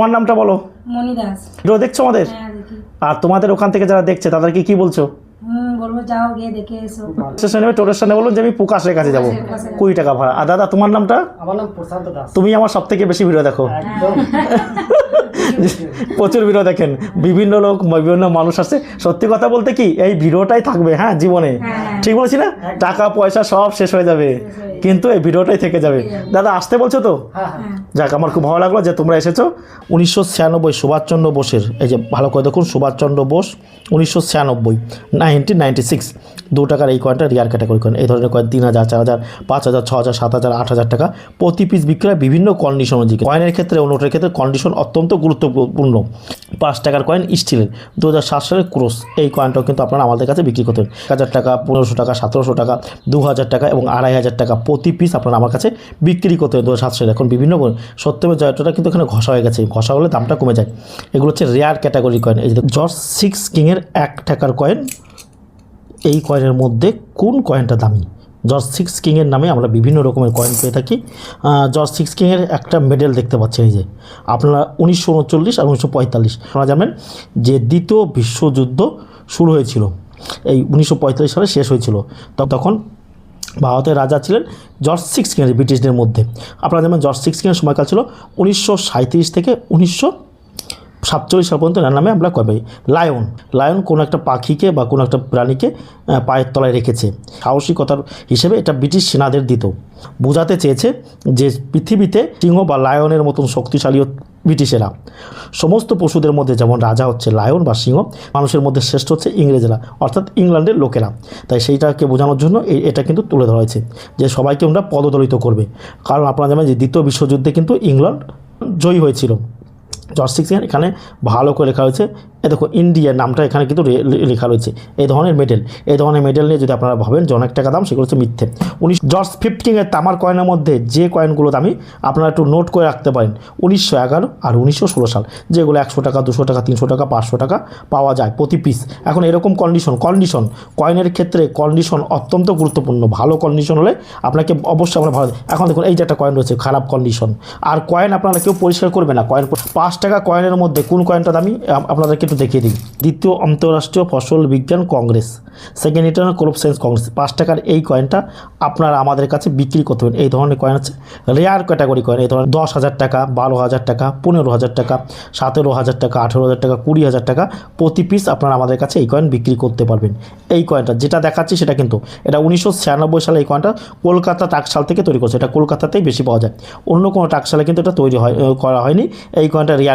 তোমার নামটা বলো। মনি দাস। ভিডিও দেখছো আমাদের? হ্যাঁ দেখি। আর তোমাদের ওখান থেকে যারা দেখছে তাদেরকে কি বলছো? বলবো যাও গিয়ে দেখে এসো। স্টেশনে টোটোর স্টেশনে বলুন যে আমি প্রকাশের কাছে যাবো, প্রকাশের কাছে। 20 টাকা ভাড়া। আর দাদা তোমার নামটা? আমার নাম প্রশান্ত দাস। তুমি আমার সব থেকে বেশি ভিডিও দেখো, একদম প্রচুর ভিডিও দেখেন, বিভিন্ন লোক বিভিন্ন মানুষ আসছে। সত্যি কথা বলতে কি এই ভিডিওটাই থাকবে হ্যাঁ জীবনে, ঠিক বলেছি না? টাকা পয়সা সব শেষ হয়ে যাবে কিন্তু এই ভিডিওটাই থেকে যাবে। দাদা আসতে বলছো তো? হ্যাঁ হ্যাঁ যাক, আমার খুব ভালো লাগলো যে তোমরা এসেছো। 1996 সুভাষচন্দ্র বোসের, এই যে ভালো করে দেখুন, সুভাষচন্দ্র বোস 1996 1996 2 টাকার এই কয়েনটা রিয়ার ক্যাটাগরি কয়েন। এই ধরনের কয়েন 3000, 4000, 5000, 6000, 7000, 8000 টাকা প্রতি পিস বিক্রয়, বিভিন্ন কন্ডিশন অনুযায়ী। কয়েনের ক্ষেত্রে ও নোটের ক্ষেত্রে কন্ডিশন অত্যন্ত গুরুত্বপূর্ণ। 5 টাকার কয়েন স্টিলের 2007 সালের ক্রোস, এই কয়েনটাও কিন্তু আপনারা আমাদের কাছে বিক্রি করতেন। 1000 টাকা, 1500 টাকা, 1700 টাকা, 2000 টাকা এবং 2500 টাকা প্রতি পিস আপনারা আমার কাছে বিক্রি করতেন 2007 সালে। এখন বিভিন্ন সত্যমের জয়টা কিন্তু এখানে ঘষা হয়ে গেছে, ঘষা হলে দামটা কমে যায়। এগুলো হচ্ছে রেয়ার ক্যাটাগরি কয়েন। এই যে জর্জ 6 কিংয়ের 1 টাকার কয়েন, এই কয়েনের মধ্যে কোন কয়েনটা দামি? জর্জ 6 কিংয়ের নামে আমরা বিভিন্ন রকমের কয়েন পেয়ে থাকি। জর্জ 6 কিংয়ের একটা মেডেল দেখতে পাচ্ছেন, এই যে আপনারা 1939 আর 1945। আপনারা জানেন যে দ্বিতীয় বিশ্বযুদ্ধ শুরু হয়েছিল, এই 1945 সালে শেষ হয়েছিল। তখন ভারতের রাজা ছিলেন জর্জ 6 কিং, ব্রিটিশদের মধ্যে। আপনারা জানেন জর্জ 6 কিংয়ের সময়কাল ছিল 1937 থেকে 1947 সাল পর্যন্ত। এর নামে আমরা কবে লায়ন কোনো একটা পাখিকে বা কোনো একটা প্রাণীকে পায়ের তলায় রেখেছে, সাহসিকতার হিসেবে এটা ব্রিটিশ সেনাদের দিত। বোঝাতে চেয়েছে যে পৃথিবীতে সিংহ বা লায়নের মতন শক্তিশালী ব্রিটিশেরা। সমস্ত পশুদের মধ্যে যেমন রাজা হচ্ছে লায়ন বা সিংহ, মানুষের মধ্যে শ্রেষ্ঠ হচ্ছে ইংরেজরা, অর্থাৎ ইংল্যান্ডের লোকেরা। তাই সেইটাকে বোঝানোর জন্য এটা কিন্তু তুলে ধরা হয়েছে যে সবাইকে আমরা পদদলিত করবে। কারণ আপনারা জানেন যে দ্বিতীয় বিশ্বযুদ্ধে কিন্তু ইংল্যান্ড জয়ী হয়েছিল। জর্জ 6 কিং এখানে ভালো করে লেখা হয়েছে, এ দেখো ইন্ডিয়ার নামটা এখানে কিন্তু লেখা রয়েছে। এই ধরনের মেডেল নিয়ে যদি আপনারা ভাবেন যে অনেক টাকা দাম, সেগুলো হচ্ছে মিথ্যে। জর্জ 5 কিংয়ের তামার কয়েনের মধ্যে যে কয়েনগুলো দামি আপনারা একটু নোট করে রাখতে পারেন, 1911 আর 1916 সাল, যেগুলো 100 টাকা, 200 টাকা, 300 টাকা, 500 টাকা পাওয়া যায় প্রতি পিস। এখন এরকম কন্ডিশন কয়েনের ক্ষেত্রে কন্ডিশন অত্যন্ত গুরুত্বপূর্ণ। ভালো কন্ডিশন হলে আপনাকে অবশ্যই আমরা ভালো। এখন দেখুন এই যে একটা কয়েন রয়েছে খারাপ কন্ডিশন, আর কয়েন আপনারা কেউ পরিষ্কার করবে না। 5 টাকা কয়েনের মধ্যে কোন কয়েনটা দামি আপনাদেরকে একটু দেখিয়ে দিই। দ্বিতীয় আন্তঃরাষ্ট্রীয় ফসল বিজ্ঞান Congress, second international crop science Congress, 5 টাকার এই কয়েনটা আপনারা আমাদের কাছে বিক্রি করতে পারেন। এই ধরনের কয়েন আছে রেয়ার ক্যাটাগরি কয়েন। এই ধরনের 10,000 টাকা, 12,000 টাকা, 15,000 টাকা, 17,000 টাকা, 18,000 টাকা, 20,000 টাকা প্রতি পিস আপনারা আমাদের কাছে এই কয়েন বিক্রি করতে পারবেন। এই কয়েনটা যেটা দেখাচ্ছি সেটা কিন্তু এটা 1996 সালে এই কয়েনটা কলকাতা টাকশাল থেকে তৈরি করছে। এটা কলকাতাতেই বেশি পাওয়া যায়, অন্য কোনো টাকশালে কিন্তু এটা তৈরি করা হয়নি। এই কয়েনটা রেয়ার